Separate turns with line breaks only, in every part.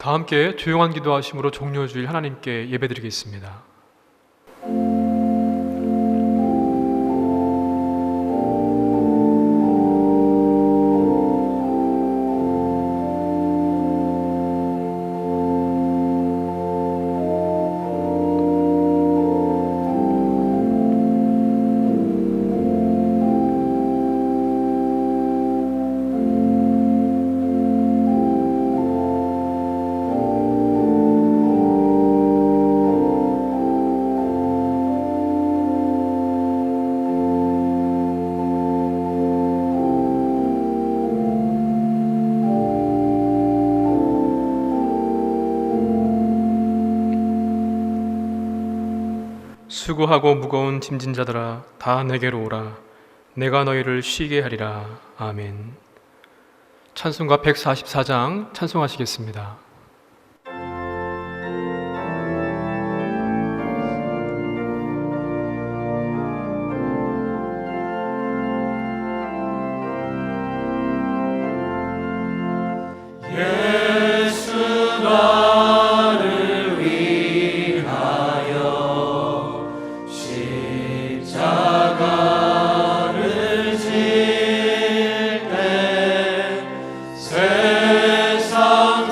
다 함께 조용한 기도하심으로 종료 주일 하나님께 예배드리겠습니다. 수고하고 무거운 짐진 자들아 다 내게로 오라. 내가 너희를 쉬게 하리라. 아멘. 찬송가 144장 찬송하시겠습니다.
세상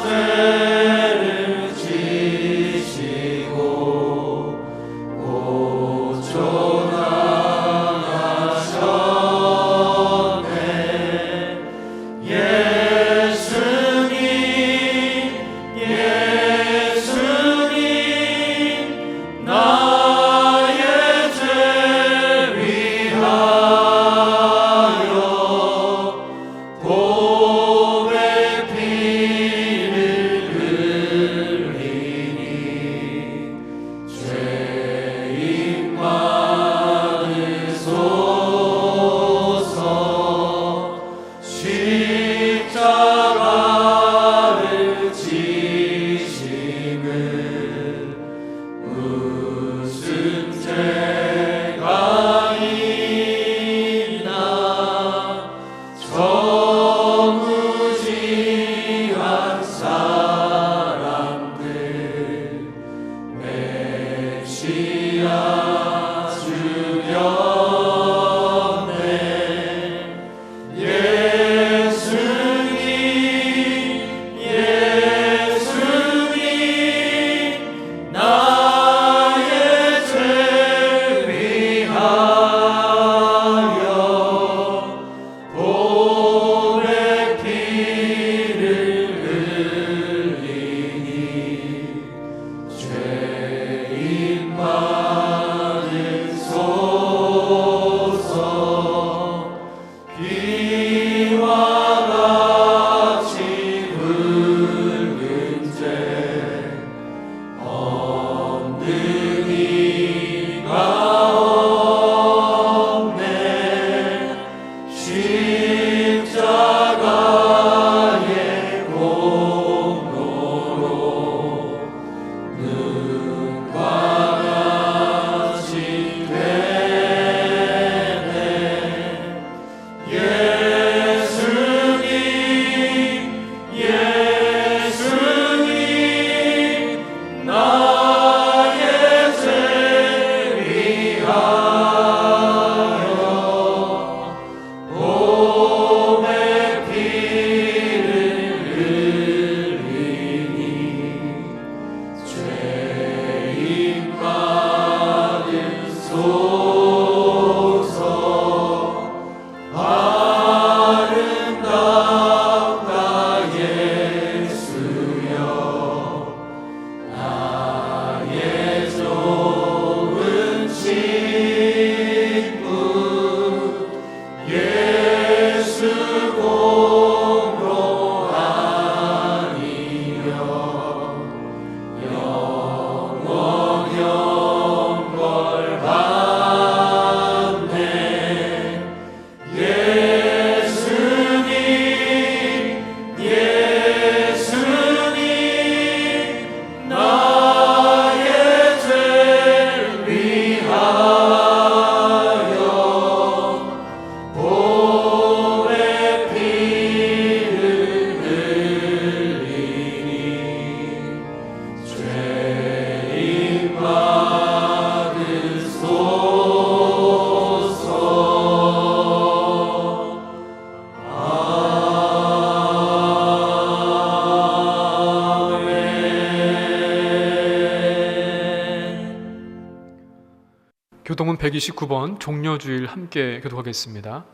장독문 129번 종려주일 함께 교독하겠습니다.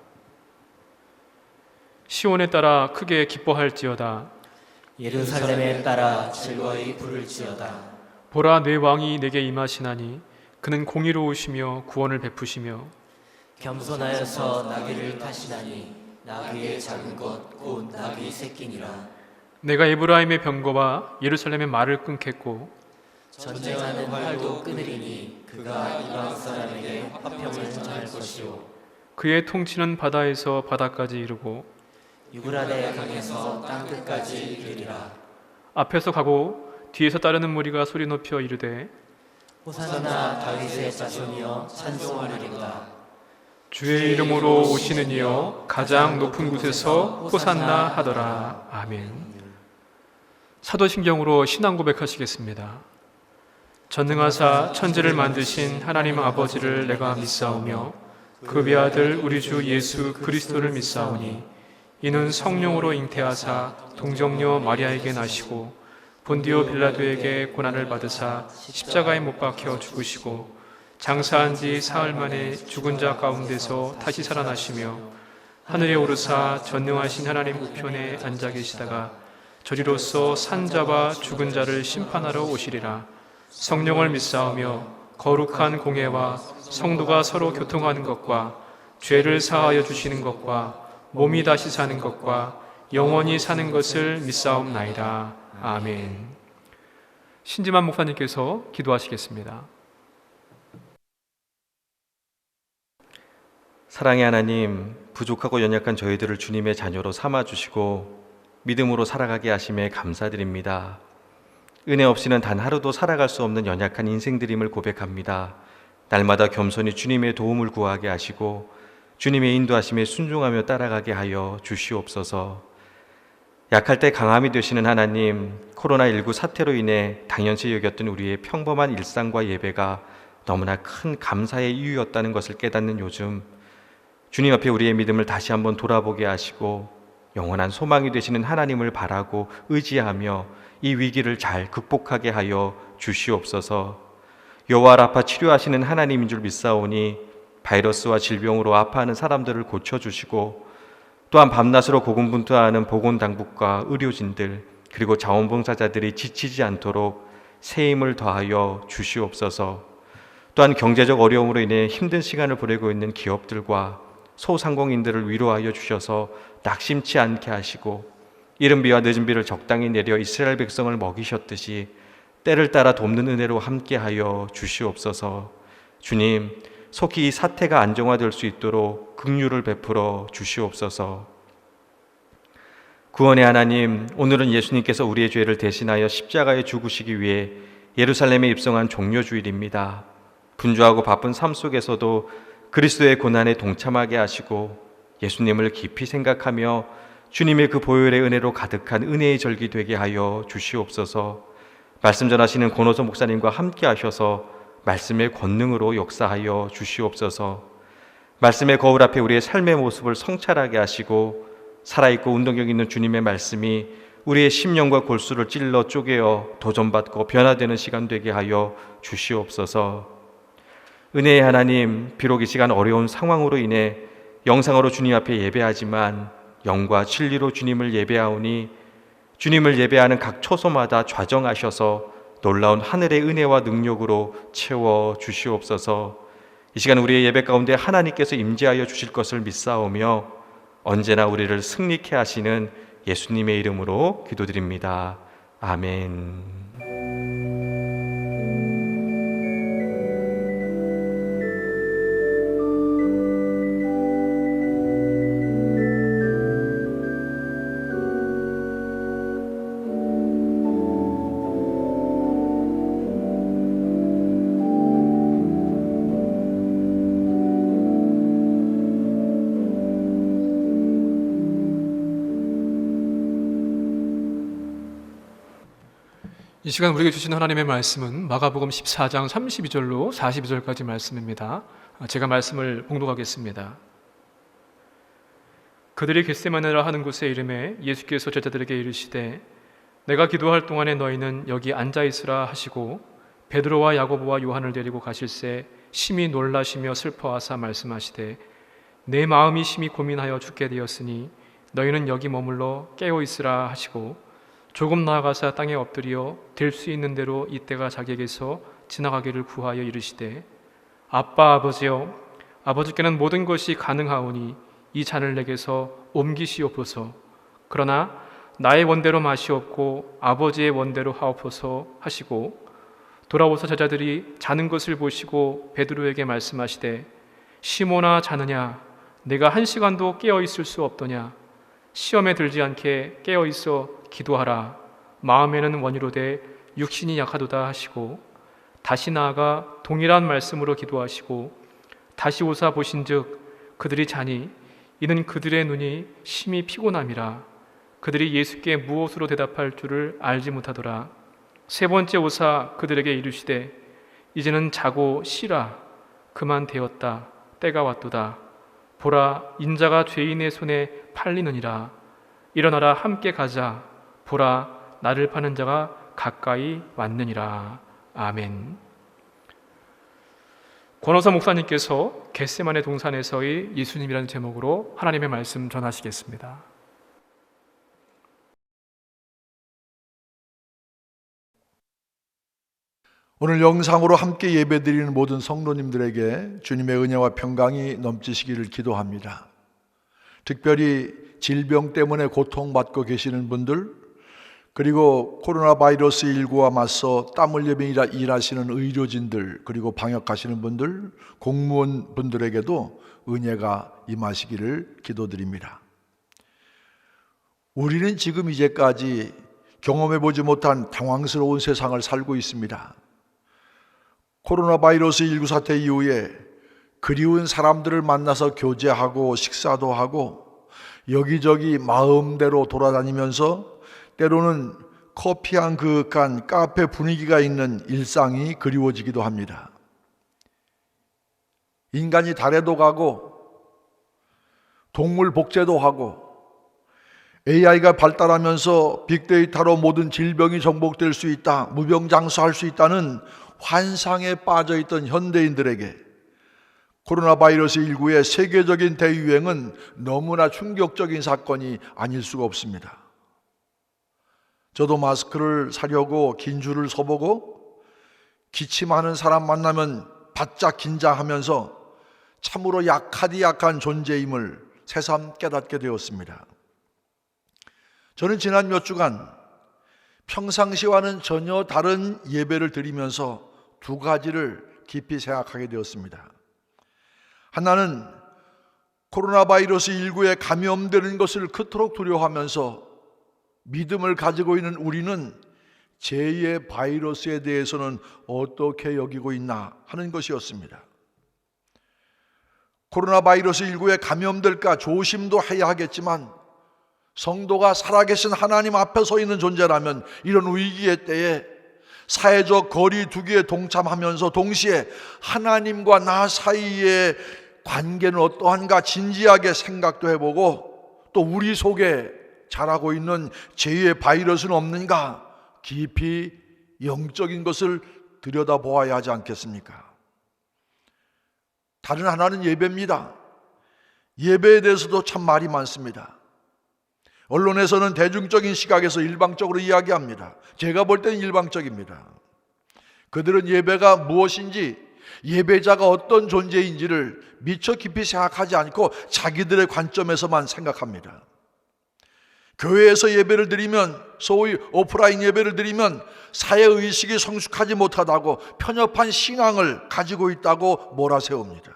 시온에 따라 크게 기뻐할지어다.
예루살렘에 따라 즐거이 부를지어다.
보라, 내 왕이 내게 임하시나니 그는 공의로우시며 구원을 베푸시며
겸손하여서 나귀를 타시나니 나귀의 작은 것 곧 나귀 새끼니라.
내가 에브라임의 병거와 예루살렘의 말을 끊겠고
전쟁하는 활도 끊으리니 그가 이방 사람에게 화평을 전할 것이요
그의 통치는 바다에서 바다까지 이르고
유브라데 강에서 땅 끝까지 이르리라.
앞에서 가고 뒤에서 따르는 무리가 소리 높여 이르되
호산나 다윗의 자손이여 찬송하리로다.
주의 이름으로 오시는 이여 가장 높은 곳에서 호산나 하더라. 아멘. 사도신경으로 신앙 고백하시겠습니다. 전능하사 천지를 만드신 하나님 아버지를 내가 믿사오며 그 외아들 우리 주 예수 그리스도를 믿사오니 이는 성령으로 잉태하사 동정녀 마리아에게 나시고 본디오 빌라도에게 고난을 받으사 십자가에 못 박혀 죽으시고 장사한 지 사흘 만에 죽은 자 가운데서 다시 살아나시며 하늘에 오르사 전능하신 하나님 우편에 앉아 계시다가 저리로서 산자와 죽은 자를 심판하러 오시리라. 성령을 믿사오며 거룩한 공예와 성도가 서로 교통하는 것과 죄를 사하여 주시는 것과 몸이 다시 사는 것과 영원히 사는 것을 믿사옵나이다. 아멘. 신지만 목사님께서 기도하시겠습니다.
사랑의 하나님, 부족하고 연약한 저희들을 주님의 자녀로 삼아주시고 믿음으로 살아가게 하심에 감사드립니다. 은혜 없이는 단 하루도 살아갈 수 없는 연약한 인생들임을 고백합니다. 날마다 겸손히 주님의 도움을 구하게 하시고 주님의 인도하심에 순종하며 따라가게 하여 주시옵소서. 약할 때 강함이 되시는 하나님, 코로나19 사태로 인해 당연시 여겼던 우리의 평범한 일상과 예배가 너무나 큰 감사의 이유였다는 것을 깨닫는 요즘, 주님 앞에 우리의 믿음을 다시 한번 돌아보게 하시고 영원한 소망이 되시는 하나님을 바라고 의지하며 이 위기를 잘 극복하게 하여 주시옵소서. 여호와 라파 치료하시는 하나님인 줄 믿사오니 바이러스와 질병으로 아파하는 사람들을 고쳐주시고 또한 밤낮으로 고군분투하는 보건당국과 의료진들 그리고 자원봉사자들이 지치지 않도록 새 힘을 더하여 주시옵소서. 또한 경제적 어려움으로 인해 힘든 시간을 보내고 있는 기업들과 소상공인들을 위로하여 주셔서 낙심치 않게 하시고 이른 비와 늦은 비를 적당히 내려 이스라엘 백성을 먹이셨듯이 때를 따라 돕는 은혜로 함께하여 주시옵소서. 주님, 속히 이 사태가 안정화될 수 있도록 긍휼을 베풀어 주시옵소서. 구원의 하나님, 오늘은 예수님께서 우리의 죄를 대신하여 십자가에 죽으시기 위해 예루살렘에 입성한 종려주일입니다. 분주하고 바쁜 삶 속에서도 그리스도의 고난에 동참하게 하시고 예수님을 깊이 생각하며 주님의 그 보혈의 은혜로 가득한 은혜의 절기 되게 하여 주시옵소서. 말씀 전하시는 권호서 목사님과 함께 하셔서 말씀의 권능으로 역사하여 주시옵소서. 말씀의 거울 앞에 우리의 삶의 모습을 성찰하게 하시고 살아있고 운동력 있는 주님의 말씀이 우리의 심령과 골수를 찔러 쪼개어 도전받고 변화되는 시간 되게 하여 주시옵소서. 은혜의 하나님, 비록 이 시간 어려운 상황으로 인해 영상으로 주님 앞에 예배하지만 영과 진리로 주님을 예배하오니 주님을 예배하는 각 초소마다 좌정하셔서 놀라운 하늘의 은혜와 능력으로 채워 주시옵소서. 이 시간 우리의 예배 가운데 하나님께서 임재하여 주실 것을 믿사오며 언제나 우리를 승리케 하시는 예수님의 이름으로 기도드립니다. 아멘.
이 시간 우리에게 주신 하나님의 말씀은 마가복음 14장 32절로 42절까지 말씀입니다. 제가 말씀을 봉독하겠습니다. 그들이 겟세마네라 하는 곳에 이름에 예수께서 제자들에게 이르시되 내가 기도할 동안에 너희는 여기 앉아 있으라 하시고 베드로와 야고보와 요한을 데리고 가실새 심히 놀라시며 슬퍼하사 말씀하시되 내 마음이 심히 고민하여 죽게 되었으니 너희는 여기 머물러 깨어 있으라 하시고 조금 나아가사 땅에 엎드려 될 수 있는 대로 이때가 자기에게서 지나가기를 구하여 이르시되 아빠 아버지여 아버지께는 모든 것이 가능하오니 이 잔을 내게서 옮기시옵소서. 그러나 나의 원대로 마시옵고 아버지의 원대로 하옵소서 하시고 돌아오사 제자들이 자는 것을 보시고 베드로에게 말씀하시되 시몬아 자느냐 내가 1시간도 깨어 있을 수 없더냐 시험에 들지 않게 깨어 있어 기도하라 마음에는 원이로되 육신이 약하도다 하시고 다시 나아가 동일한 말씀으로 기도하시고 다시 오사 보신즉 그들이 자니 이는 그들의 눈이 심히 피곤함이라 그들이 예수께 무엇으로 대답할 줄을 알지 못하더라. 세 번째 오사 그들에게 이르시되 이제는 자고 쉬라 그만 되었다 때가 왔도다 보라 인자가 죄인의 손에 팔리느니라 일어나라 함께 가자 보라 나를 파는 자가 가까이 왔느니라. 아멘. 권호사 목사님께서 겟세마네 동산에서의 예수님이라는 제목으로 하나님의 말씀 전하시겠습니다.
오늘 영상으로 함께 예배드리는 모든 성도님들에게 주님의 은혜와 평강이 넘치시기를 기도합니다. 특별히 질병 때문에 고통받고 계시는 분들, 그리고 코로나 바이러스 19와 맞서 땀 흘리며 일하시는 의료진들, 그리고 방역하시는 분들, 공무원 분들에게도 은혜가 임하시기를 기도드립니다. 우리는 지금 이제까지 경험해보지 못한 당황스러운 세상을 살고 있습니다. 코로나 바이러스 19 사태 이후에 그리운 사람들을 만나서 교제하고 식사도 하고 여기저기 마음대로 돌아다니면서 때로는 커피 한 그윽한 카페 분위기가 있는 일상이 그리워지기도 합니다. 인간이 달에도 가고 동물 복제도 하고 AI가 발달하면서 빅데이터로 모든 질병이 정복될 수 있다, 무병장수할 수 있다는 환상에 빠져있던 현대인들에게 코로나 바이러스 19의 세계적인 대유행은 너무나 충격적인 사건이 아닐 수가 없습니다. 저도 마스크를 사려고 긴 줄을 서보고 기침하는 사람 만나면 바짝 긴장하면서 참으로 약하디 약한 존재임을 새삼 깨닫게 되었습니다. 저는 지난 몇 주간 평상시와는 전혀 다른 예배를 드리면서 두 가지를 깊이 생각하게 되었습니다. 하나는 코로나 바이러스 19에 감염되는 것을 그토록 두려워하면서 믿음을 가지고 있는 우리는 제2의 바이러스에 대해서는 어떻게 여기고 있나 하는 것이었습니다. 코로나 바이러스 19에 감염될까 조심도 해야 하겠지만 성도가 살아계신 하나님 앞에 서 있는 존재라면 이런 위기의 때에 사회적 거리 두기에 동참하면서 동시에 하나님과 나 사이의 관계는 어떠한가 진지하게 생각도 해보고 또 우리 속에 자라고 있는 제2의 바이러스는 없는가 깊이 영적인 것을 들여다보아야 하지 않겠습니까? 다른 하나는 예배입니다. 예배에 대해서도 참 말이 많습니다. 언론에서는 대중적인 시각에서 일방적으로 이야기합니다. 제가 볼 때는 일방적입니다. 그들은 예배가 무엇인지, 예배자가 어떤 존재인지를 미처 깊이 생각하지 않고 자기들의 관점에서만 생각합니다. 교회에서 예배를 드리면, 소위 오프라인 예배를 드리면 사회의식이 성숙하지 못하다고 편협한 신앙을 가지고 있다고 몰아세웁니다.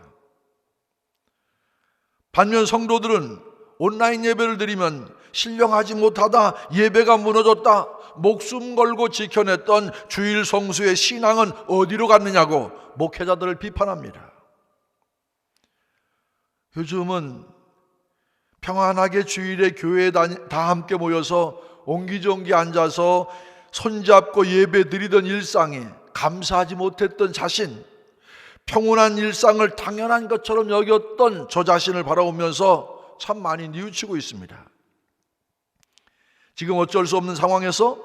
반면 성도들은 온라인 예배를 드리면 신령하지 못하다, 예배가 무너졌다, 목숨 걸고 지켜냈던 주일 성수의 신앙은 어디로 갔느냐고 목회자들을 비판합니다. 요즘은 평안하게 주일에 교회에 다 함께 모여서 옹기종기 앉아서 손잡고 예배 드리던 일상에 감사하지 못했던 자신, 평온한 일상을 당연한 것처럼 여겼던 저 자신을 바라보면서 참 많이 뉘우치고 있습니다. 지금 어쩔 수 없는 상황에서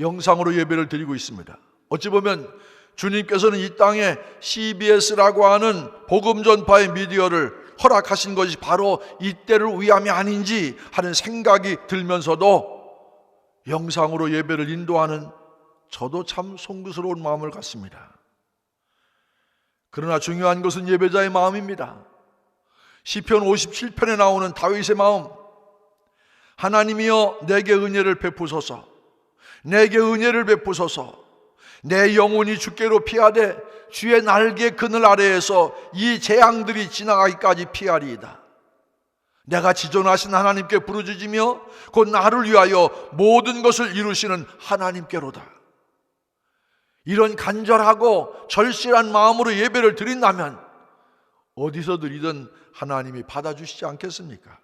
영상으로 예배를 드리고 있습니다. 어찌 보면 주님께서는 이 땅에 CBS라고 하는 복음 전파의 미디어를 허락하신 것이 바로 이때를 위함이 아닌지 하는 생각이 들면서도 영상으로 예배를 인도하는 저도 참 송구스러운 마음을 갖습니다. 그러나 중요한 것은 예배자의 마음입니다. 시편 57편에 나오는 다윗의 마음, 하나님이여 내게 은혜를 베푸소서, 내게 은혜를 베푸소서, 내 영혼이 주께로 피하되 주의 날개 그늘 아래에서 이 재앙들이 지나가기까지 피하리이다. 내가 지존하신 하나님께 부르짖으며 곧 나를 위하여 모든 것을 이루시는 하나님께로다. 이런 간절하고 절실한 마음으로 예배를 드린다면 어디서 드리든 하나님이 받아주시지 않겠습니까?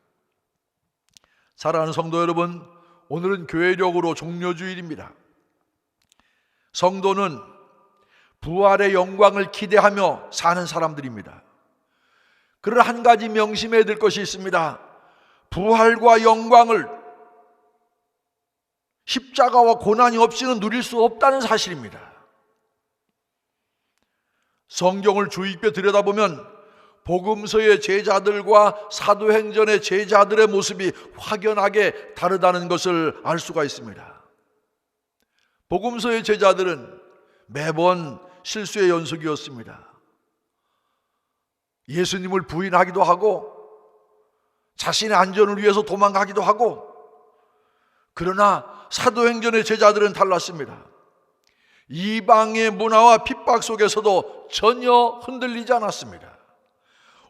사랑하는 성도 여러분, 오늘은 교회력으로 종료주일입니다. 성도는 부활의 영광을 기대하며 사는 사람들입니다. 그러나 한 가지 명심해야 될 것이 있습니다. 부활과 영광을 십자가와 고난이 없이는 누릴 수 없다는 사실입니다. 성경을 주의 깊게 들여다보면 복음서의 제자들과 사도행전의 제자들의 모습이 확연하게 다르다는 것을 알 수가 있습니다. 복음서의 제자들은 매번 실수의 연속이었습니다. 예수님을 부인하기도 하고 자신의 안전을 위해서 도망가기도 하고, 그러나 사도행전의 제자들은 달랐습니다. 이방의 문화와 핍박 속에서도 전혀 흔들리지 않았습니다.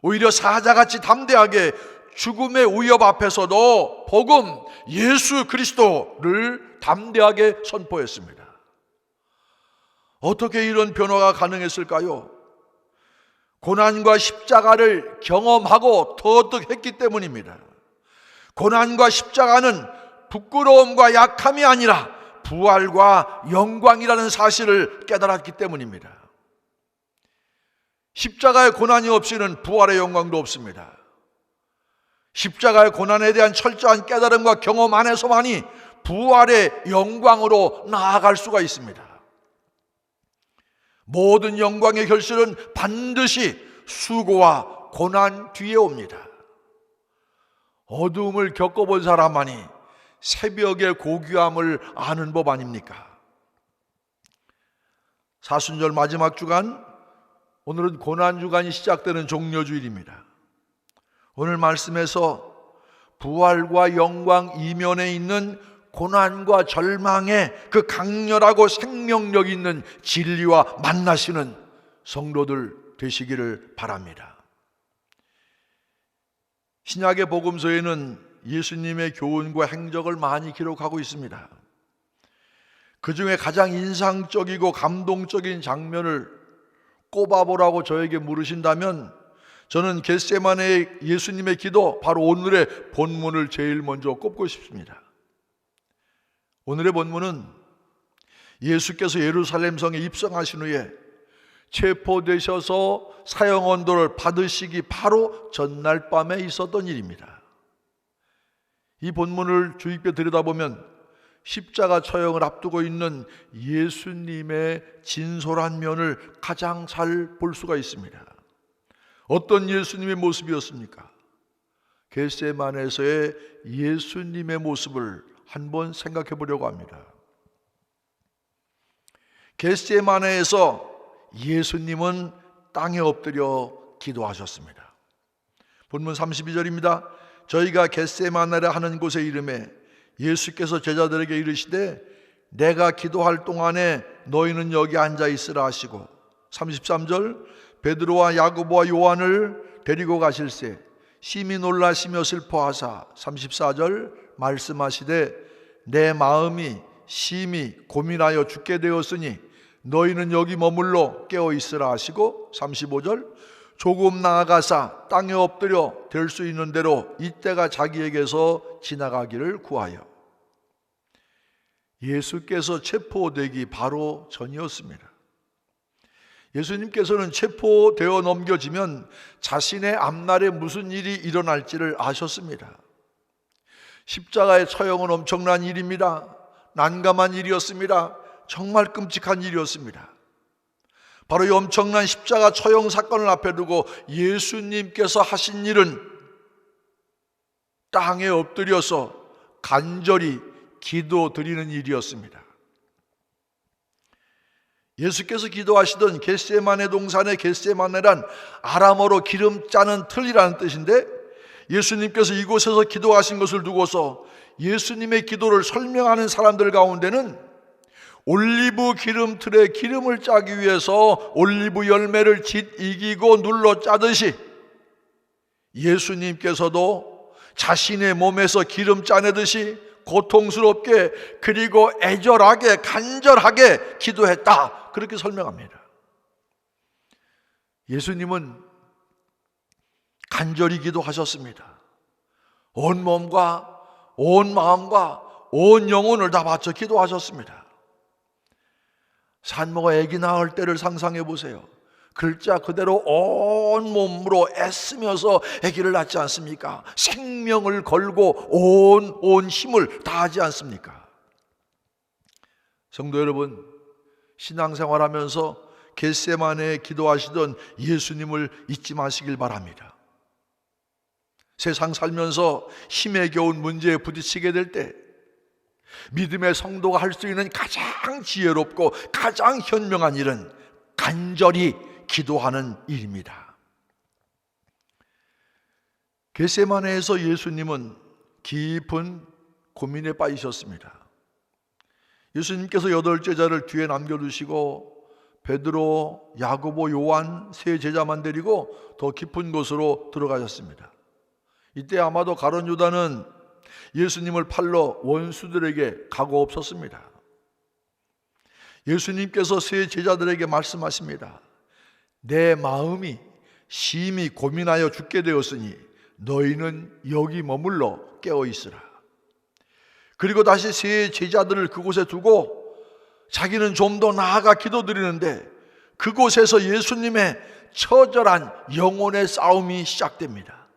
오히려 사자같이 담대하게 죽음의 위협 앞에서도 복음 예수 그리스도를 담대하게 선포했습니다. 어떻게 이런 변화가 가능했을까요? 고난과 십자가를 경험하고 터득했기 때문입니다. 고난과 십자가는 부끄러움과 약함이 아니라 부활과 영광이라는 사실을 깨달았기 때문입니다. 십자가의 고난이 없이는 부활의 영광도 없습니다. 십자가의 고난에 대한 철저한 깨달음과 경험 안에서만이 부활의 영광으로 나아갈 수가 있습니다. 모든 영광의 결실은 반드시 수고와 고난 뒤에 옵니다. 어두움을 겪어본 사람만이 새벽의 고귀함을 아는 법 아닙니까? 사순절 마지막 주간, 오늘은 고난주간이 시작되는 종려주일입니다. 오늘 말씀에서 부활과 영광 이면에 있는 고난과 절망의 그 강렬하고 생명력 있는 진리와 만나시는 성도들 되시기를 바랍니다. 신약의 복음서에는 예수님의 교훈과 행적을 많이 기록하고 있습니다. 그 중에 가장 인상적이고 감동적인 장면을 꼽아보라고 저에게 물으신다면 저는 겟세마네의 예수님의 기도, 바로 오늘의 본문을 제일 먼저 꼽고 싶습니다. 오늘의 본문은 예수께서 예루살렘 성에 입성하신 후에 체포되셔서 사형 언도를 받으시기 바로 전날 밤에 있었던 일입니다. 이 본문을 주의 깊게 들여다보면 십자가 처형을 앞두고 있는 예수님의 진솔한 면을 가장 잘 볼 수가 있습니다. 어떤 예수님의 모습이었습니까? 겟세마네에서의 예수님의 모습을 한번 생각해 보려고 합니다. 겟세마네에서 예수님은 땅에 엎드려 기도하셨습니다. 본문 32절입니다. 저희가 겟세마네라 하는 곳에 이르매 예수께서 제자들에게 이르시되 내가 기도할 동안에 너희는 여기 앉아 있으라 하시고, 33절 베드로와 야고보와 요한을 데리고 가실새 심히 놀라시며 슬퍼하사, 34절 말씀하시되 내 마음이 심히 고민하여 죽게 되었으니 너희는 여기 머물러 깨어 있으라 하시고, 35절 조금 나아가사 땅에 엎드려 될 수 있는 대로 이때가 자기에게서 지나가기를 구하여. 예수께서 체포되기 바로 전이었습니다. 예수님께서는 체포되어 넘겨지면 자신의 앞날에 무슨 일이 일어날지를 아셨습니다. 십자가의 처형은 엄청난 일입니다. 난감한 일이었습니다. 정말 끔찍한 일이었습니다. 바로 이 엄청난 십자가 처형 사건을 앞에 두고 예수님께서 하신 일은 땅에 엎드려서 간절히 기도드리는 일이었습니다. 예수께서 기도하시던 겟세마네 동산의 겟세마네란 아람어로 기름 짜는 틀이라는 뜻인데, 예수님께서 이곳에서 기도하신 것을 두고서 예수님의 기도를 설명하는 사람들 가운데는 올리브 기름 틀에 기름을 짜기 위해서 올리브 열매를 이기고 눌러 짜듯이 예수님께서도 자신의 몸에서 기름 짜내듯이 고통스럽게 그리고 애절하게 간절하게 기도했다, 그렇게 설명합니다. 예수님은 간절히 기도하셨습니다. 온 몸과 온 마음과 온 영혼을 다 바쳐 기도하셨습니다. 산모가 아기 낳을 때를 상상해 보세요. 글자 그대로 온 몸으로 애쓰면서 아기를 낳지 않습니까? 생명을 걸고 온 힘을 다하지 않습니까? 성도 여러분, 신앙생활하면서 겟세마네에 기도하시던 예수님을 잊지 마시길 바랍니다. 세상 살면서 힘에 겨운 문제에 부딪히게 될 때 믿음의 성도가 할 수 있는 가장 지혜롭고 가장 현명한 일은 간절히 기도하는 일입니다. 겟세마네에서 예수님은 깊은 고민에 빠지셨습니다. 예수님께서 8제자를 뒤에 남겨두시고 베드로, 야고보, 요한 세 제자만 데리고 더 깊은 곳으로 들어가셨습니다. 이때 아마도 가룟 유다는 예수님을 팔러 원수들에게 가고 없었습니다. 예수님께서 세 제자들에게 말씀하십니다. 내 마음이 심히 고민하여 죽게 되었으니 너희는 여기 머물러 깨어 있으라. 그리고 다시 세 제자들을 그곳에 두고 자기는 좀 더 나아가 기도드리는데 그곳에서 예수님의 처절한 영혼의 싸움이 시작됩니다.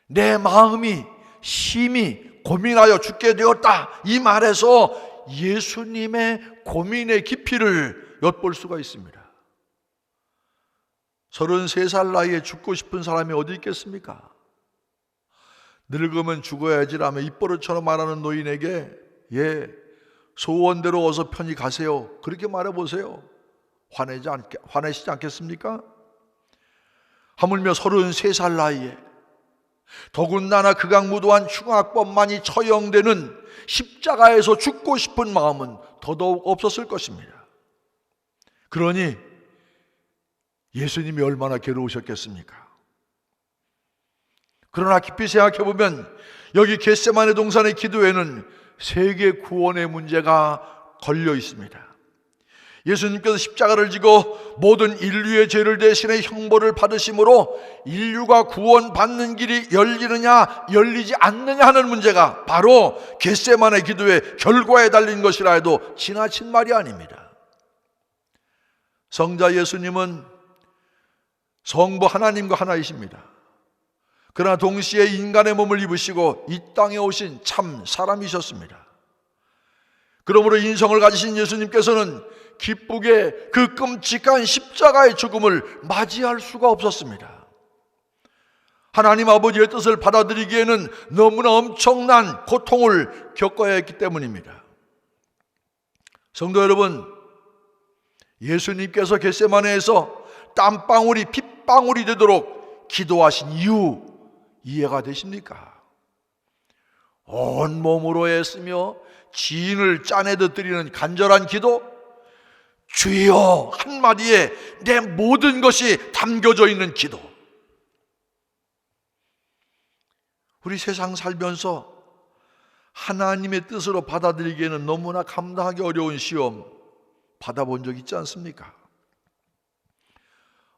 내 마음이 심히 고민하여 죽게 되었다, 이 말에서 예수님의 고민의 깊이를 엿볼 수가 있습니다. 33살 나이에 죽고 싶은 사람이 어디 있겠습니까? 늙으면 죽어야지라며 입버릇처럼 말하는 노인에게 소원대로 어서 편히 가세요, 그렇게 말해보세요. 화내시지 않겠습니까? 하물며 33살 나이에 더군다나 극악무도한 흉악범만이 처형되는 십자가에서 죽고 싶은 마음은 더더욱 없었을 것입니다. 그러니 예수님이 얼마나 괴로우셨겠습니까? 그러나 깊이 생각해보면 여기 겟세마네 동산의 기도에는 세계 구원의 문제가 걸려 있습니다. 예수님께서 십자가를 지고 모든 인류의 죄를 대신해 형벌을 받으심으로 인류가 구원받는 길이 열리느냐 열리지 않느냐 하는 문제가 바로 겟세마네 기도의 결과에 달린 것이라 해도 지나친 말이 아닙니다. 성자 예수님은 성부 하나님과 하나이십니다. 그러나 동시에 인간의 몸을 입으시고 이 땅에 오신 참 사람이셨습니다. 그러므로 인성을 가지신 예수님께서는 기쁘게 그 끔찍한 십자가의 죽음을 맞이할 수가 없었습니다. 하나님 아버지의 뜻을 받아들이기에는 너무나 엄청난 고통을 겪어야 했기 때문입니다. 성도 여러분, 예수님께서 겟세마네에서 땀방울이 핏방울이 되도록 기도하신 이유 이해가 되십니까? 온몸으로 애쓰며 진을 짜내듯 드리는 간절한 기도, 주여 한마디에 내 모든 것이 담겨져 있는 기도. 우리 세상 살면서 하나님의 뜻으로 받아들이기에는 너무나 감당하기 어려운 시험 받아본 적 있지 않습니까?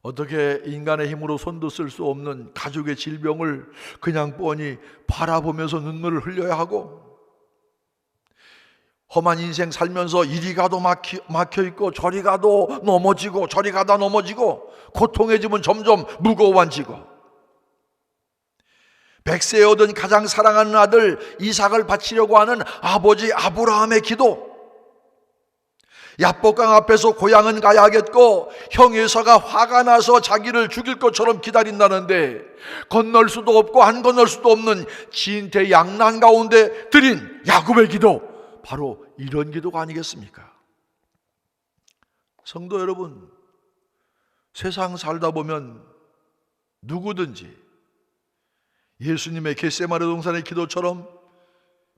어떻게 인간의 힘으로 손도 쓸 수 없는 가족의 질병을 그냥 뻔히 바라보면서 눈물을 흘려야 하고, 험한 인생 살면서 이리 가도 막혀있고 저리 가도 넘어지고 저리 가다 넘어지고 고통의 짐은 점점 무거워지고, 백세에 얻은 가장 사랑하는 아들 이삭을 바치려고 하는 아버지 아브라함의 기도, 야복강 앞에서 고향은 가야겠고 형 에사가 화가 나서 자기를 죽일 것처럼 기다린다는데 건널 수도 없고 안 건널 수도 없는 진퇴양난 가운데 드린 야곱의 기도, 바로 이런 기도가 아니겠습니까? 성도 여러분, 세상 살다 보면 누구든지 예수님의 겟세마네 동산의 기도처럼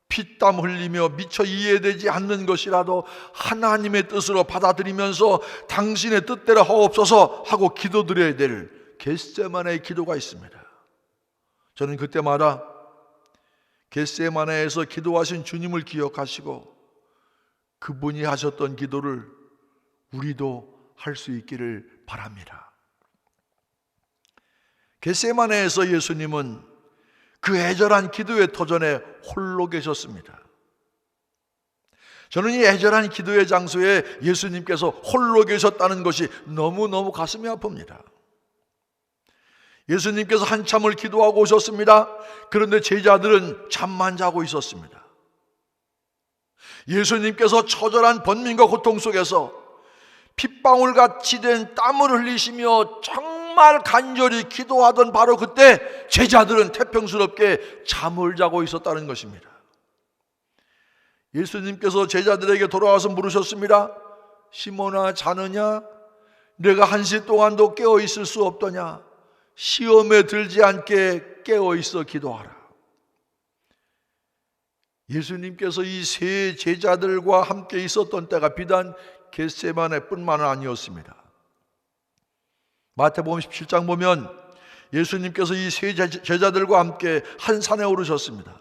피땀 흘리며 미처 이해되지 않는 것이라도 하나님의 뜻으로 받아들이면서 당신의 뜻대로 하옵소서 하고 기도드려야 될 겟세마네의 기도가 있습니다. 저는 그때마다 겟세마네에서 기도하신 주님을 기억하시고 그분이 하셨던 기도를 우리도 할 수 있기를 바랍니다. 겟세마네에서 예수님은 그 애절한 기도의 터전에 홀로 계셨습니다. 저는 이 애절한 기도의 장소에 예수님께서 홀로 계셨다는 것이 너무너무 가슴이 아픕니다. 예수님께서 한참을 기도하고 오셨습니다. 그런데 제자들은 잠만 자고 있었습니다. 예수님께서 처절한 번민과 고통 속에서 핏방울같이 된 땀을 흘리시며 정말 간절히 기도하던 바로 그때 제자들은 태평스럽게 잠을 자고 있었다는 것입니다. 예수님께서 제자들에게 돌아와서 물으셨습니다. 시몬아, 자느냐? 내가 1시 동안도 깨어 있을 수 없더냐? 시험에 들지 않게 깨어 있어 기도하라. 예수님께서 이 세 제자들과 함께 있었던 때가 비단 겟세마네뿐만 아니었습니다. 마태복음 17장 보면 예수님께서 이 세 제자들과 함께 한 산에 오르셨습니다.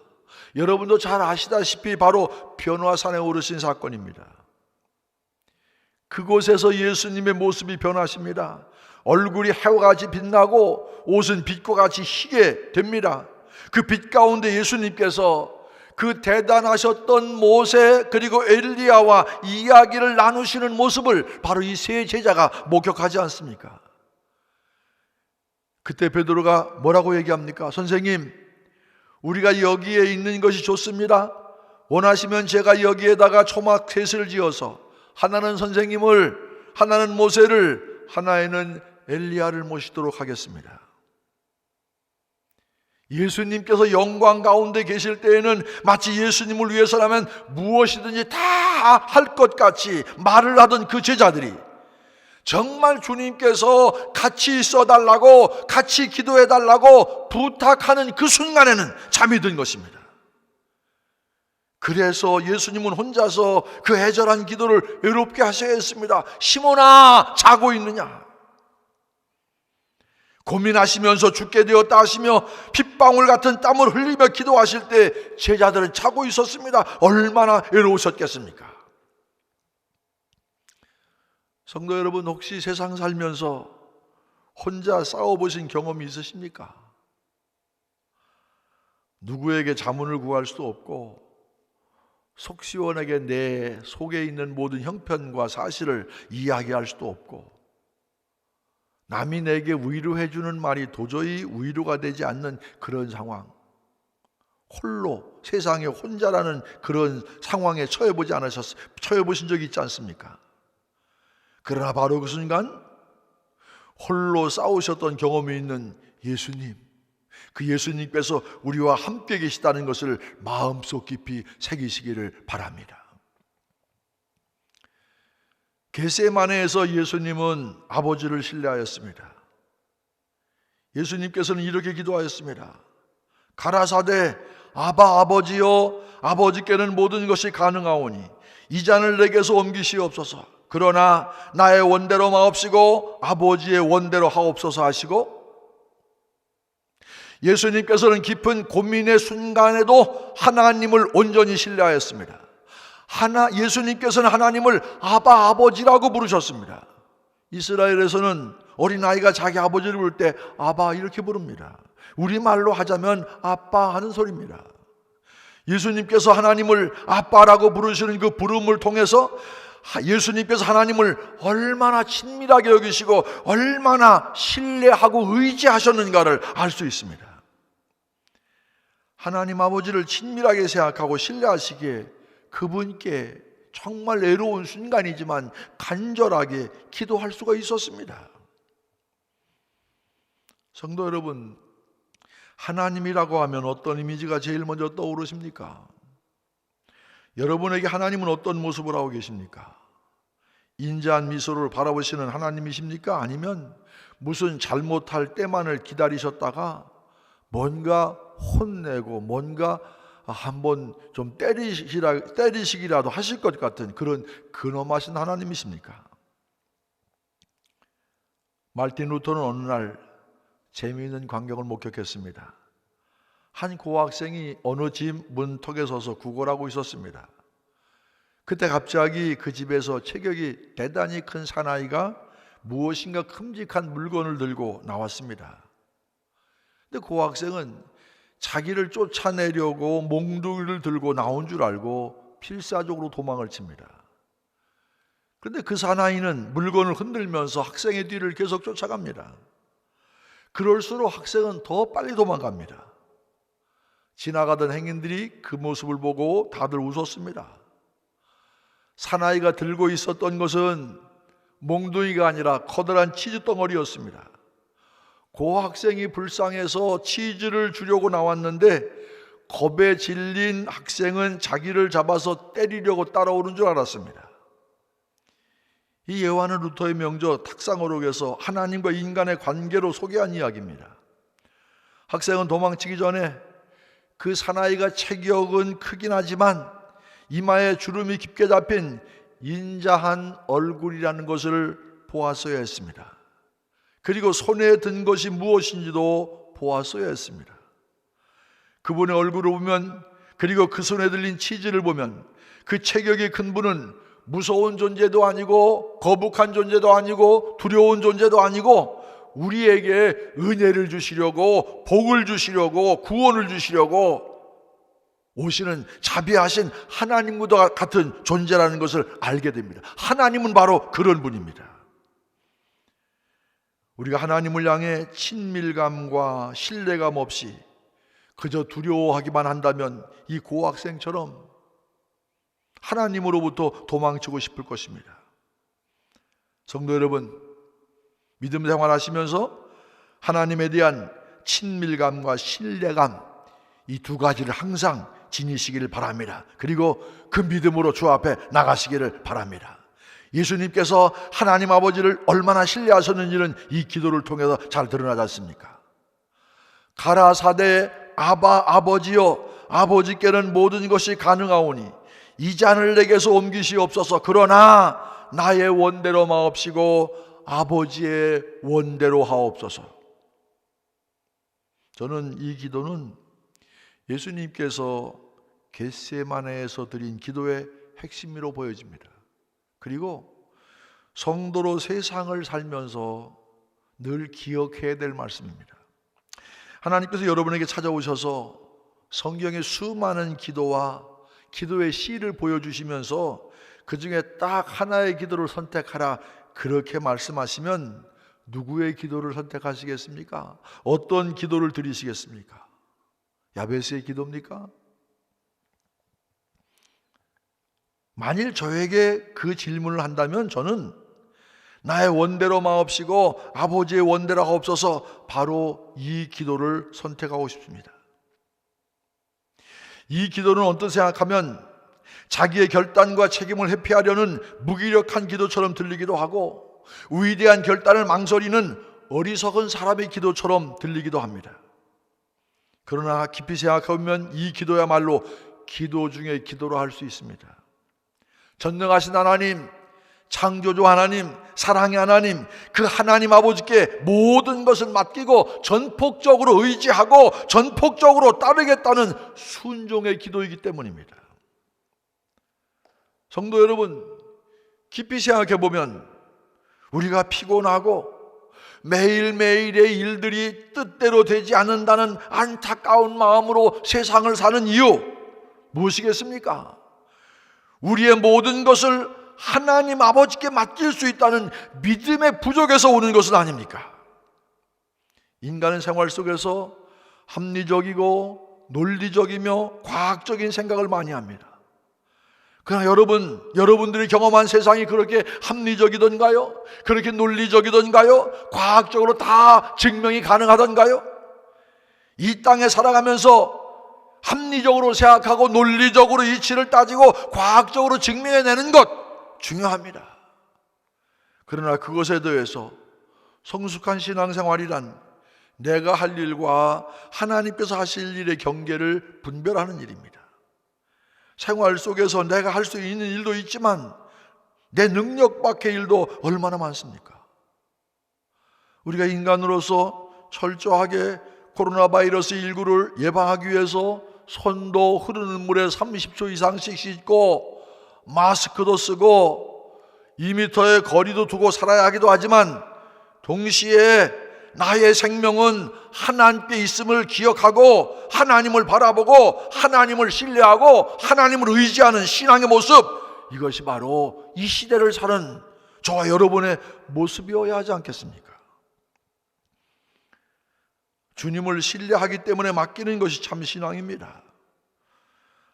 여러분도 잘 아시다시피 바로 변화산에 오르신 사건입니다. 그곳에서 예수님의 모습이 변하십니다. 얼굴이 해와같이 빛나고 옷은 빛과 같이 희게 됩니다. 그 빛 가운데 예수님께서 그 대단하셨던 모세 그리고 엘리야와 이야기를 나누시는 모습을 바로 이 세 제자가 목격하지 않습니까? 그때 베드로가 뭐라고 얘기합니까? 선생님, 우리가 여기에 있는 것이 좋습니다. 원하시면 제가 여기에다가 초막 셋을 지어서 하나는 선생님을, 하나는 모세를, 하나에는 엘리야를 모시도록 하겠습니다. 예수님께서 영광 가운데 계실 때에는 마치 예수님을 위해서라면 무엇이든지 다 할 것 같이 말을 하던 그 제자들이 정말 주님께서 같이 있어달라고, 같이 기도해달라고 부탁하는 그 순간에는 잠이 든 것입니다. 그래서 예수님은 혼자서 그 애절한 기도를 외롭게 하셔야 했습니다. 시몬아, 자고 있느냐? 고민하시면서 죽게 되었다 하시며 핏방울 같은 땀을 흘리며 기도하실 때 제자들은 자고 있었습니다. 얼마나 외로우셨겠습니까? 성도 여러분, 혹시 세상 살면서 혼자 싸워보신 경험이 있으십니까? 누구에게 자문을 구할 수도 없고 속 시원하게 내 속에 있는 모든 형편과 사실을 이야기할 수도 없고 남이 내게 위로해 주는 말이 도저히 위로가 되지 않는 그런 상황, 홀로 세상에 혼자라는 그런 상황에 처해보신 적이 있지 않습니까? 그러나 바로 그 순간 홀로 싸우셨던 경험이 있는 예수님, 그 예수님께서 우리와 함께 계시다는 것을 마음속 깊이 새기시기를 바랍니다. 겟세마네에서 예수님은 아버지를 신뢰하였습니다. 예수님께서는 이렇게 기도하였습니다. 가라사대 아바 아버지여, 아버지께는 모든 것이 가능하오니 이 잔을 내게서 옮기시옵소서. 그러나 나의 원대로 마옵시고 아버지의 원대로 하옵소서 하시고, 예수님께서는 깊은 고민의 순간에도 하나님을 온전히 신뢰하였습니다. 예수님께서는 하나님을 아바 아버지라고 부르셨습니다. 이스라엘에서는 어린아이가 자기 아버지를 부를 때 아바 이렇게 부릅니다. 우리말로 하자면 아빠 하는 소리입니다. 예수님께서 하나님을 아빠라고 부르시는 그 부름을 통해서 예수님께서 하나님을 얼마나 친밀하게 여기시고 얼마나 신뢰하고 의지하셨는가를 알 수 있습니다. 하나님 아버지를 친밀하게 생각하고 신뢰하시기에 그분께 정말 애로운 순간이지만 간절하게 기도할 수가 있었습니다. 성도 여러분, 하나님이라고 하면 어떤 이미지가 제일 먼저 떠오르십니까? 여러분에게 하나님은 어떤 모습을 하고 계십니까? 인자한 미소를 바라보시는 하나님이십니까? 아니면 무슨 잘못할 때만을 기다리셨다가 뭔가 혼내고 뭔가 한번 좀 때리시기라도 하실 것 같은 그런 근엄하신 하나님이십니까? 말틴 루터는 어느 날 재미있는 광경을 목격했습니다. 한 고학생이 어느 집 문턱에 서서 구걸하고 있었습니다. 그때 갑자기 그 집에서 체격이 대단히 큰 사나이가 무엇인가 큼직한 물건을 들고 나왔습니다. 근데 고학생은 자기를 쫓아내려고 몽둥이를 들고 나온 줄 알고 필사적으로 도망을 칩니다. 그런데 그 사나이는 물건을 흔들면서 학생의 뒤를 계속 쫓아갑니다. 그럴수록 학생은 더 빨리 도망갑니다. 지나가던 행인들이 그 모습을 보고 다들 웃었습니다. 사나이가 들고 있었던 것은 몽둥이가 아니라 커다란 치즈 덩어리였습니다. 고 학생이 불쌍해서 치즈를 주려고 나왔는데 겁에 질린 학생은 자기를 잡아서 때리려고 따라오는 줄 알았습니다. 이 예화는 루터의 명저 탁상어록에서 하나님과 인간의 관계로 소개한 이야기입니다. 학생은 도망치기 전에 그 사나이가 체격은 크긴 하지만 이마에 주름이 깊게 잡힌 인자한 얼굴이라는 것을 보았어야 했습니다. 그리고 손에 든 것이 무엇인지도 보았어야 했습니다. 그분의 얼굴을 보면, 그리고 그 손에 들린 치즈를 보면 그 체격이 큰 분은 무서운 존재도 아니고 거북한 존재도 아니고 두려운 존재도 아니고 우리에게 은혜를 주시려고, 복을 주시려고, 구원을 주시려고 오시는 자비하신 하나님과 같은 존재라는 것을 알게 됩니다. 하나님은 바로 그런 분입니다. 우리가 하나님을 향해 친밀감과 신뢰감 없이 그저 두려워하기만 한다면 이 고학생처럼 하나님으로부터 도망치고 싶을 것입니다. 성도 여러분, 믿음 생활하시면서 하나님에 대한 친밀감과 신뢰감, 이 두 가지를 항상 지니시기를 바랍니다. 그리고 그 믿음으로 주 앞에 나가시기를 바랍니다. 예수님께서 하나님 아버지를 얼마나 신뢰하셨는지는 이 기도를 통해서 잘 드러나지 않습니까? 가라사대 아바 아버지여, 아버지께는 모든 것이 가능하오니 이 잔을 내게서 옮기시옵소서. 그러나 나의 원대로 마옵시고 아버지의 원대로 하옵소서. 저는 이 기도는 예수님께서 겟세마네에서 드린 기도의 핵심으로 보여집니다. 그리고 성도로 세상을 살면서 늘 기억해야 될 말씀입니다. 하나님께서 여러분에게 찾아오셔서 성경의 수많은 기도와 기도의 시를 보여주시면서 그 중에 딱 하나의 기도를 선택하라, 그렇게 말씀하시면 누구의 기도를 선택하시겠습니까? 어떤 기도를 드리시겠습니까? 야베스의 기도입니까? 만일 저에게 그 질문을 한다면 저는 나의 원대로 마옵시고 아버지의 원대로 하옵소서, 바로 이 기도를 선택하고 싶습니다. 이 기도는 어떻게 생각하면 자기의 결단과 책임을 회피하려는 무기력한 기도처럼 들리기도 하고 위대한 결단을 망설이는 어리석은 사람의 기도처럼 들리기도 합니다. 그러나 깊이 생각해보면 이 기도야말로 기도 중에 기도로 할 수 있습니다. 전능하신 하나님, 창조주 하나님, 사랑의 하나님, 그 하나님 아버지께 모든 것을 맡기고 전폭적으로 의지하고 전폭적으로 따르겠다는 순종의 기도이기 때문입니다. 성도 여러분, 깊이 생각해 보면 우리가 피곤하고 매일매일의 일들이 뜻대로 되지 않는다는 안타까운 마음으로 세상을 사는 이유 무엇이겠습니까? 우리의 모든 것을 하나님 아버지께 맡길 수 있다는 믿음의 부족에서 오는 것은 아닙니까? 인간의 생활 속에서 합리적이고 논리적이며 과학적인 생각을 많이 합니다. 그러나 여러분들이 경험한 세상이 그렇게 합리적이던가요? 그렇게 논리적이던가요? 과학적으로 다 증명이 가능하던가요? 이 땅에 살아가면서 합리적으로 생각하고 논리적으로 이치를 따지고 과학적으로 증명해내는 것 중요합니다. 그러나 그것에 더해서 성숙한 신앙생활이란 내가 할 일과 하나님께서 하실 일의 경계를 분별하는 일입니다. 생활 속에서 내가 할 수 있는 일도 있지만 내 능력 밖의 일도 얼마나 많습니까? 우리가 인간으로서 철저하게 코로나 바이러스 19를 예방하기 위해서 손도 흐르는 물에 30초 이상씩 씻고 마스크도 쓰고 2m의 거리도 두고 살아야 하기도 하지만 동시에 나의 생명은 하나님께 있음을 기억하고 하나님을 바라보고 하나님을 신뢰하고 하나님을 의지하는 신앙의 모습, 이것이 바로 이 시대를 사는 저와 여러분의 모습이어야 하지 않겠습니까? 주님을 신뢰하기 때문에 맡기는 것이 참 신앙입니다.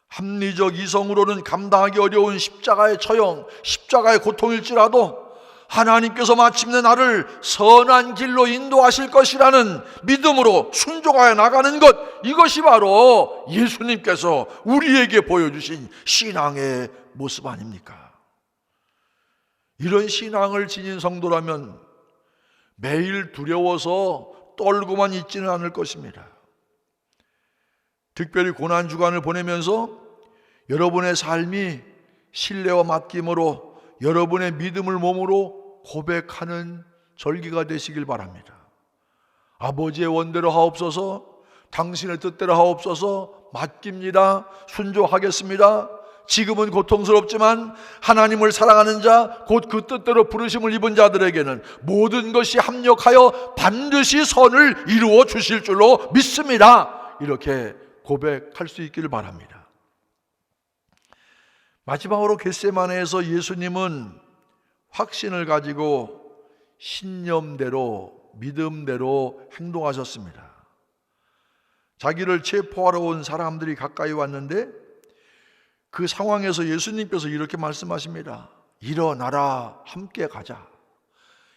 합리적 이성으로는 감당하기 어려운 십자가의 처형, 십자가의 고통일지라도 하나님께서 마침내 나를 선한 길로 인도하실 것이라는 믿음으로 순종하여 나가는 것, 이것이 바로 예수님께서 우리에게 보여주신 신앙의 모습 아닙니까? 이런 신앙을 지닌 성도라면 매일 두려워서 떨고만 있지는 않을 것입니다. 특별히 고난주간을 보내면서 여러분의 삶이 신뢰와 맡김으로 여러분의 믿음을 몸으로 고백하는 절기가 되시길 바랍니다. 아버지의 원대로 하옵소서, 당신의 뜻대로 하옵소서, 맡깁니다, 순종하겠습니다. 지금은 고통스럽지만 하나님을 사랑하는 자, 곧 그 뜻대로 부르심을 입은 자들에게는 모든 것이 합력하여 반드시 선을 이루어 주실 줄로 믿습니다. 이렇게 고백할 수 있기를 바랍니다. 마지막으로 겟세마네에서 예수님은 확신을 가지고 신념대로, 믿음대로 행동하셨습니다. 자기를 체포하러 온 사람들이 가까이 왔는데 그 상황에서 예수님께서 이렇게 말씀하십니다. 일어나라, 함께 가자.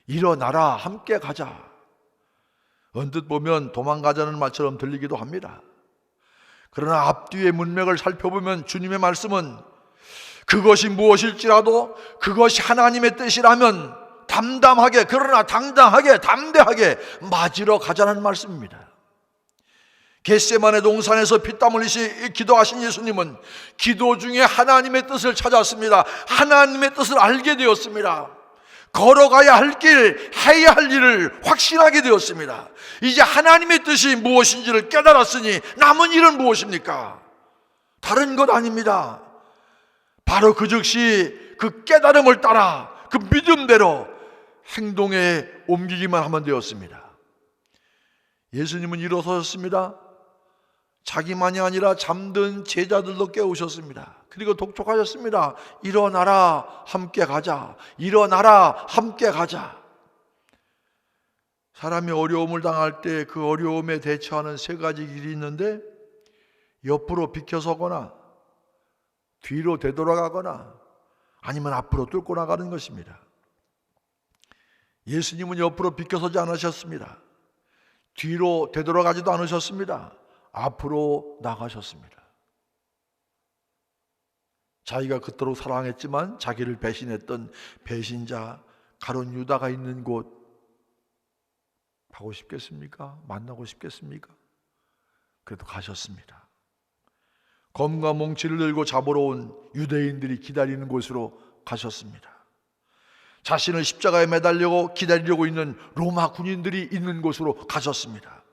일어나라, 함께 가자. 언뜻 보면 도망가자는 말처럼 들리기도 합니다. 그러나 앞뒤의 문맥을 살펴보면 주님의 말씀은 그것이 무엇일지라도 그것이 하나님의 뜻이라면 담담하게, 그러나 당당하게, 담대하게 맞으러 가자는 말씀입니다. 겟세마네 동산에서 피땀 흘리시 기도하신 예수님은 기도 중에 하나님의 뜻을 찾았습니다. 하나님의 뜻을 알게 되었습니다. 걸어가야 할 길, 해야 할 일을 확신하게 되었습니다. 이제 하나님의 뜻이 무엇인지를 깨달았으니 남은 일은 무엇입니까? 다른 것 아닙니다. 바로 그 즉시 그 깨달음을 따라 그 믿음대로 행동에 옮기기만 하면 되었습니다. 예수님은 일어서셨습니다. 자기만이 아니라 잠든 제자들도 깨우셨습니다. 그리고 독촉하셨습니다. 일어나라, 함께 가자. 일어나라, 함께 가자. 사람이 어려움을 당할 때 그 어려움에 대처하는 세 가지 길이 있는데 옆으로 비켜서거나 뒤로 되돌아가거나 아니면 앞으로 뚫고 나가는 것입니다. 예수님은 옆으로 비켜서지 않으셨습니다. 뒤로 되돌아가지도 않으셨습니다. 앞으로 나가셨습니다. 자기가 그토록 사랑했지만 자기를 배신했던 배신자 가룟 유다가 있는 곳 가고 싶겠습니까? 만나고 싶겠습니까? 그래도 가셨습니다. 검과 몽치를 들고 잡으러 온 유대인들이 기다리는 곳으로 가셨습니다. 자신을 십자가에 매달려고 기다리려고 있는 로마 군인들이 있는 곳으로 가셨습니다.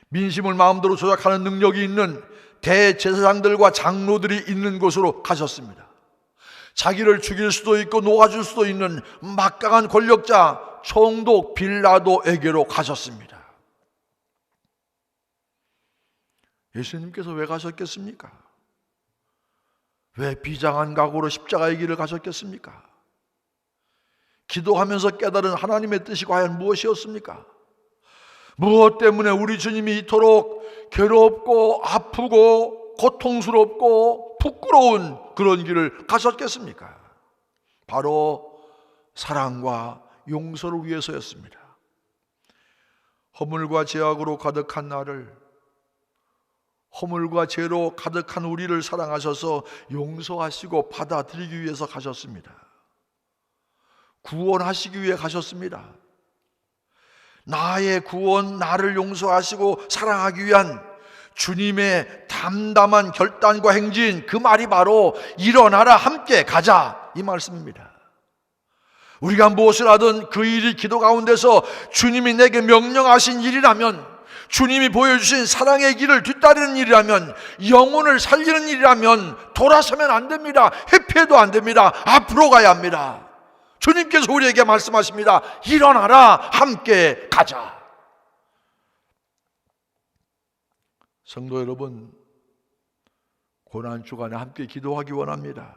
민심을 마음대로 조작하는 능력이 있는 대제사장들과 장로들이 있는 곳으로 가셨습니다. 자기를 죽일 수도 있고 놓아줄 수도 있는 막강한 권력자 총독 빌라도에게로 가셨습니다. 예수님께서 왜 가셨겠습니까? 왜 비장한 각오로 십자가의 길을 가셨겠습니까? 기도하면서 깨달은 하나님의 뜻이 과연 무엇이었습니까? 무엇 때문에 우리 주님이 이토록 괴롭고 아프고 고통스럽고 부끄러운 그런 길을 가셨겠습니까? 바로 사랑과 용서를 위해서였습니다. 허물과 죄악으로 가득한 나를, 허물과 죄로 가득한 우리를 사랑하셔서 용서하시고 받아들이기 위해서 가셨습니다. 구원하시기 위해 가셨습니다. 나의 구원, 나를 용서하시고 사랑하기 위한 주님의 담담한 결단과 행진, 그 말이 바로 일어나라 함께 가자, 이 말씀입니다. 우리가 무엇을 하든 그 일이 기도 가운데서 주님이 내게 명령하신 일이라면, 주님이 보여주신 사랑의 길을 뒤따르는 일이라면, 영혼을 살리는 일이라면 돌아서면 안 됩니다. 회피해도 안 됩니다. 앞으로 가야 합니다. 주님께서 우리에게 말씀하십니다. 일어나라 함께 가자. 성도 여러분, 고난주간에 함께 기도하기 원합니다.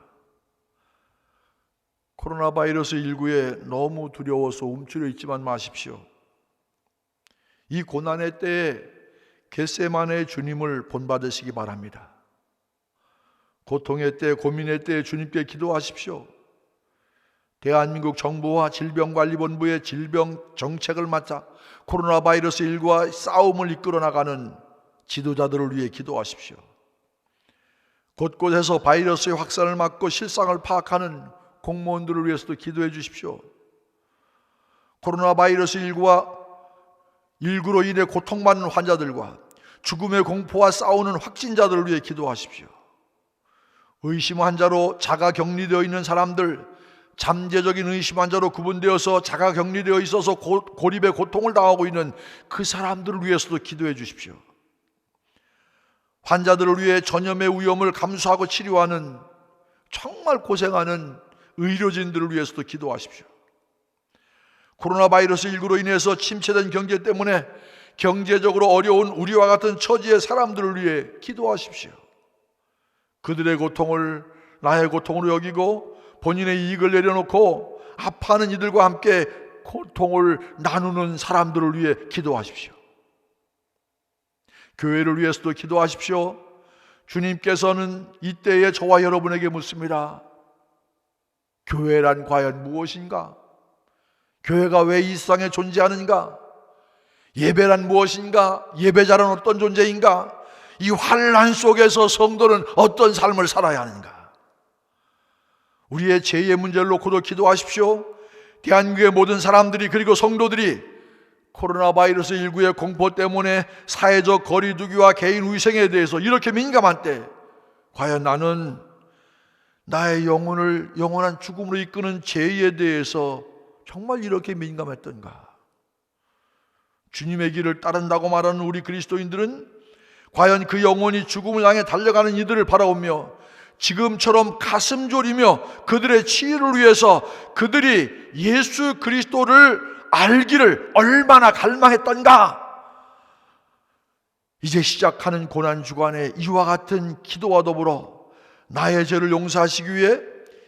코로나 바이러스 19에 너무 두려워서 움츠려 있지만 마십시오. 이 고난의 때에 겟세마네의 주님을 본받으시기 바랍니다. 고통의 때, 고민의 때에 주님께 기도하십시오. 대한민국 정부와 질병관리본부의 질병 정책을 맡아 코로나 바이러스 19와 싸움을 이끌어 나가는 지도자들을 위해 기도하십시오. 곳곳에서 바이러스의 확산을 막고 실상을 파악하는 공무원들을 위해서도 기도해 주십시오. 코로나 바이러스 19로 인해 고통받는 환자들과 죽음의 공포와 싸우는 확진자들을 위해 기도하십시오. 의심 환자로 자가 격리되어 있는 사람들, 잠재적인 의심 환자로 구분되어서 자가 격리되어 있어서 고립의 고통을 당하고 있는 그 사람들을 위해서도 기도해 주십시오. 환자들을 위해 전염의 위험을 감수하고 치료하는 정말 고생하는 의료진들을 위해서도 기도하십시오. 코로나 바이러스 19로 인해서 침체된 경제 때문에 경제적으로 어려운 우리와 같은 처지의 사람들을 위해 기도하십시오. 그들의 고통을 나의 고통으로 여기고 본인의 이익을 내려놓고 아파하는 이들과 함께 고통을 나누는 사람들을 위해 기도하십시오. 교회를 위해서도 기도하십시오. 주님께서는 이때에 저와 여러분에게 묻습니다. 교회란 과연 무엇인가? 교회가 왜 이 세상에 존재하는가? 예배란 무엇인가? 예배자란 어떤 존재인가? 이 환난 속에서 성도는 어떤 삶을 살아야 하는가? 우리의 죄의 문제를 놓고도 기도하십시오. 대한민국의 모든 사람들이, 그리고 성도들이 코로나 바이러스 19의 공포 때문에 사회적 거리두기와 개인 위생에 대해서 이렇게 민감한 때 과연 나는 나의 영혼을 영원한 죽음으로 이끄는 죄에 대해서 정말 이렇게 민감했던가? 주님의 길을 따른다고 말하는 우리 그리스도인들은 과연 그 영혼이 죽음을 향해 달려가는 이들을 바라보며 지금처럼 가슴 졸이며 그들의 치유를 위해서 그들이 예수 그리스도를 알기를 얼마나 갈망했던가? 이제 시작하는 고난주간에 이와 같은 기도와 더불어 나의 죄를 용서하시기 위해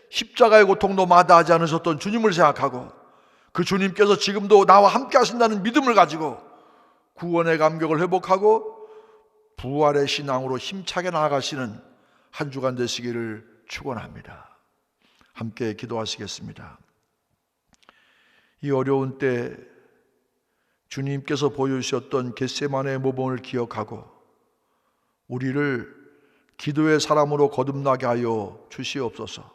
십자가의 고통도 마다하지 않으셨던 주님을 생각하고 그 주님께서 지금도 나와 함께 하신다는 믿음을 가지고 구원의 감격을 회복하고 부활의 신앙으로 힘차게 나아가시는 한 주간 되시기를 축원합니다. 함께 기도하시겠습니다. 이 어려운 때 주님께서 보여주셨던 겟세마네의 모범을 기억하고 우리를 기도의 사람으로 거듭나게 하여 주시옵소서.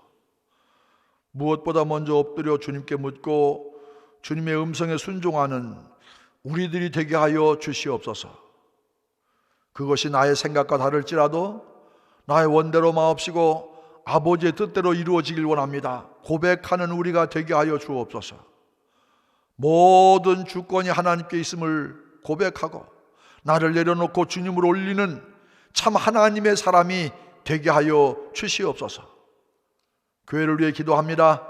무엇보다 먼저 엎드려 주님께 묻고 주님의 음성에 순종하는 우리들이 되게 하여 주시옵소서. 그것이 나의 생각과 다를지라도 나의 원대로 마옵시고 아버지의 뜻대로 이루어지길 원합니다. 고백하는 우리가 되게 하여 주옵소서. 모든 주권이 하나님께 있음을 고백하고 나를 내려놓고 주님을 올리는 참 하나님의 사람이 되게 하여 주시옵소서. 교회를 위해 기도합니다.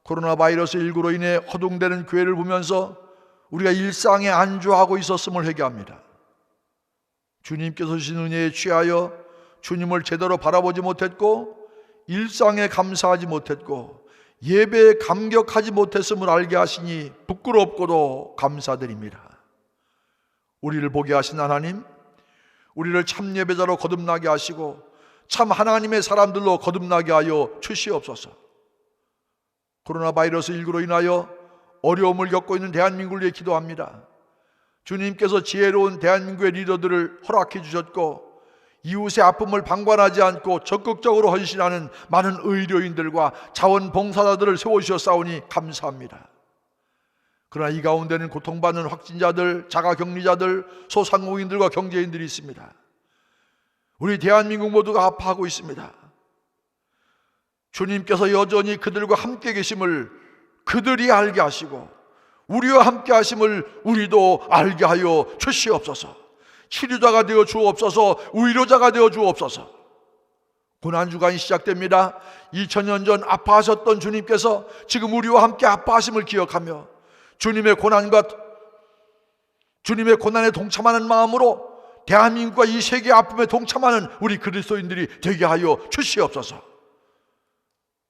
코로나 바이러스 19로 인해 허둥대는 교회를 보면서 우리가 일상에 안주하고 있었음을 회개합니다. 주님께서 주신 은혜에 취하여 주님을 제대로 바라보지 못했고 일상에 감사하지 못했고 예배에 감격하지 못했음을 알게 하시니 부끄럽고도 감사드립니다. 우리를 보게 하신 하나님, 우리를 참 예배자로 거듭나게 하시고 참 하나님의 사람들로 거듭나게 하여 주시옵소서. 코로나 바이러스 19로 인하여 어려움을 겪고 있는 대한민국을 위해 기도합니다. 주님께서 지혜로운 대한민국의 리더들을 허락해 주셨고 이웃의 아픔을 방관하지 않고 적극적으로 헌신하는 많은 의료인들과 자원봉사자들을 세우셨사오니 감사합니다. 그러나 이 가운데는 고통받는 확진자들, 자가격리자들, 소상공인들과 경제인들이 있습니다. 우리 대한민국 모두가 아파하고 있습니다. 주님께서 여전히 그들과 함께 계심을 그들이 알게 하시고 우리와 함께 하심을 우리도 알게 하여 주시옵소서. 치료자가 되어 주옵소서. 위로자가 되어 주옵소서. 고난주간이 시작됩니다. 2000년 전 아파하셨던 주님께서 지금 우리와 함께 아파하심을 기억하며 주님의 고난에 동참하는 마음으로 대한민국과 이 세계의 아픔에 동참하는 우리 그리스도인들이 되게 하여 주시옵소서.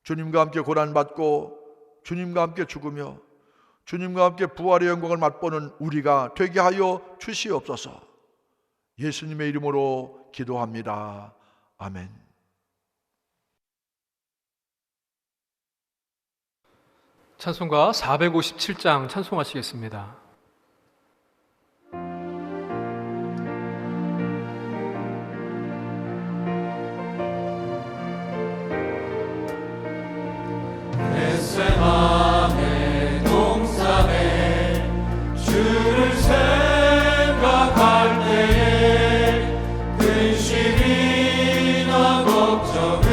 주님과 함께 고난받고 주님과 함께 죽으며 주님과 함께 부활의 영광을 맛보는 우리가 되게 하여 주시옵소서. 예수님의 이름으로 기도합니다. 아멘.
찬송가 457장 찬송하시겠습니다.
뱃셈함에 동삼에 주를 생각할 때에 근심이나 걱정을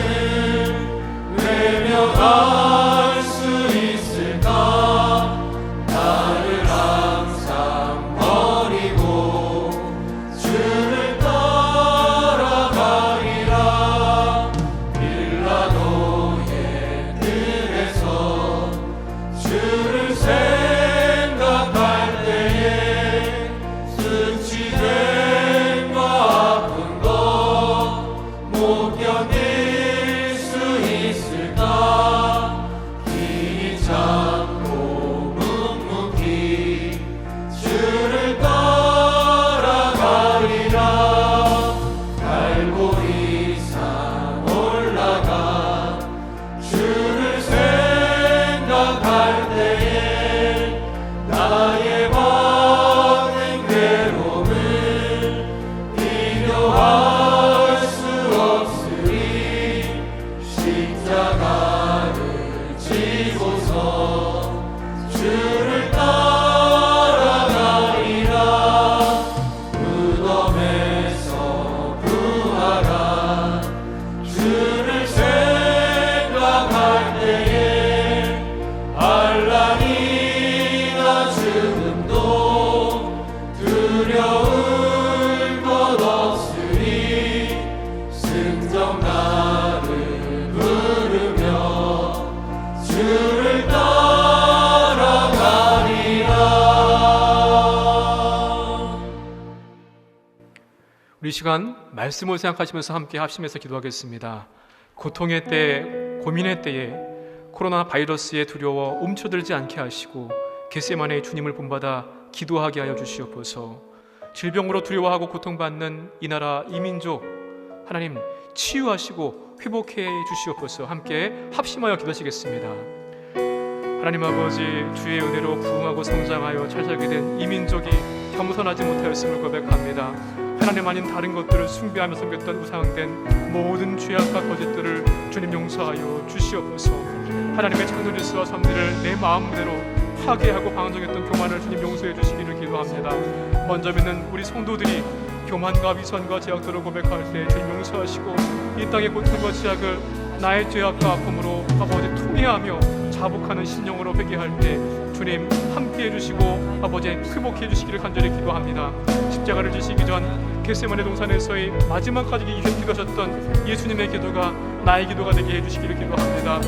외면할 수 있을까? 나를 항상 버리고 주를 따라가리라. 빌라도의 들에서 주를 생각할 때에 수치됨과 아픈 것 못 견딜 수 있을까? 길이 참고 묵묵히 주를 따라가리라. 갈보리산 올라가 주를 생각할 때에 나의 받은 괴로움을 비교할 수 없으리. 십자가를 지고서 주를 따라가리라. 무덤에서 부활한 주를 생각할 때에 환난이나 죽음도 두려울 것 없으리. 승정 나를 부르며 주를 따라가리라.
우리 시간 말씀을 생각하시면서 함께 합심해서 기도하겠습니다. 고통의 때, 고민의 때에 코로나 바이러스에 두려워 움츠들지 않게 하시고 겟세마네의 주님을 본받아 기도하게 하여 주시옵소서. 질병으로 두려워하고 고통받는 이 나라 이 민족 하나님 치유하시고 회복해 주시옵소서. 함께 합심하여 기도하시겠습니다. 하나님 아버지, 주의 은혜로 부흥하고 성장하여 잘 살게 된 이 민족이 겸손하지 못하였음을 고백합니다. 하나님 아닌 다른 것들을 숭배하며 섬겼던 우상된 모든 죄악과 거짓들을 주님 용서하여 주시옵소서. 하나님의 창조질서와 섭리를 내 마음대로 파괴하고 방종했던 교만을 주님 용서해 주시기를 기도합니다. 먼저 믿는 우리 성도들이 교만과 위선과 제약들을 고백할 때 주님 용서하시고 이 땅의 고통과 제약을 나의 죄악과 아픔으로 아버지 통회하며 자복하는 신령으로 회개할 때 주님 함께해 주시고 아버지 회복해 주시기를 간절히 기도합니다. 십자가를 지시기 전 겟세마네 동산에서의 마지막까지 기도하셨던 예수님의 기도가 나의 기도가 되게 해주시기를 기도합니다.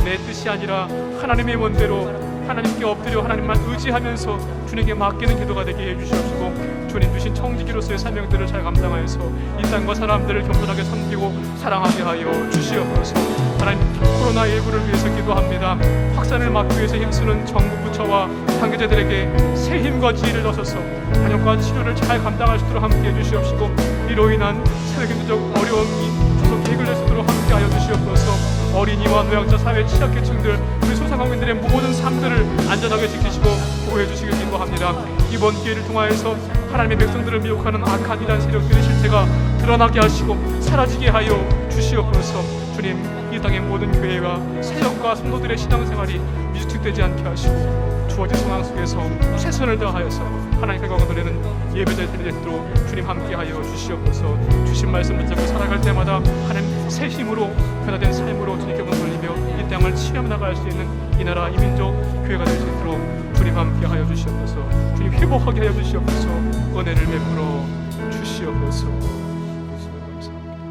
내 뜻이 아니라 하나님의 원대로 하나님께 엎드려 하나님만 의지하면서 주님께 맡기는 기도가 되게 해주시옵시고 주님 주신 청지기로서의 사명들을 잘 감당하여서 이 땅과 사람들을 겸손하게 섬기고 사랑하게 하여 주시옵소서. 하나님 코로나19를 위해서 기도합니다. 확산을 막기 위해서 힘쓰는 정부 부처와 관계자들에게 새 힘과 지혜를 넣으셔서 방역과 치료를 잘 감당할 수 있도록 함께해 주시옵시고 이로 인한 사회경제적 어려움이 조속히 해결될 수 있도록 함께하여 주시옵소서. 어린이와 노약자, 사회 취약계층들, 우리 소상공인들의 모든 삶들을 안전하게 지키시고 보호해 주시길 기도합니다. 이번 기회를 통하여서 하나님의 백성들을 미혹하는 악한 이단 세력들의 실체가 드러나게 하시고 사라지게 하여 주시옵소서. 주님, 이 땅의 모든 교회와 사역과 성도들의 신앙생활이 위축되지 않게 하시고 주어진 상황 속에서 최선을 다하여서 하나님께 영광을 돌리는 예배자들이 되도록 주님 함께하여 주시옵소서. 주신 말씀 붙잡고 살아갈 때마다 하나님 새 힘으로 변화된 삶으로 주님께 영광을 돌리며 이 땅을 치유해 나갈 수 있는 이 나라, 이 민족, 교회가 될 수 있도록 주님 함께하여 주시옵소서. 주님 회복하게 하여 주시옵소서. 은혜를 베풀어 주시옵소서. 감사합니다.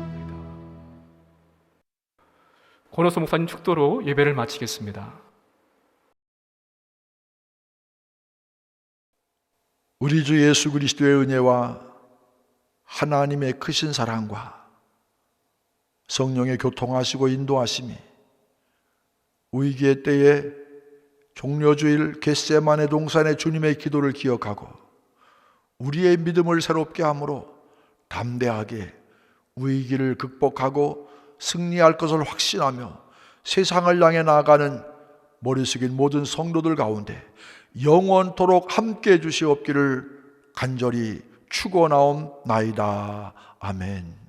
권호수 목사님 축도로 예배를 마치겠습니다.
우리 주 예수 그리스도의 은혜와 하나님의 크신 사랑과 성령의 교통하시고 인도하심이 위기의 때에 종려주일 겟세마네 동산의 주님의 기도를 기억하고 우리의 믿음을 새롭게 함으로 담대하게 위기를 극복하고 승리할 것을 확신하며 세상을 향해 나아가는 머리 숙인 모든 성도들 가운데 영원토록 함께해 주시옵기를 간절히 축원하옵나이다. 아멘.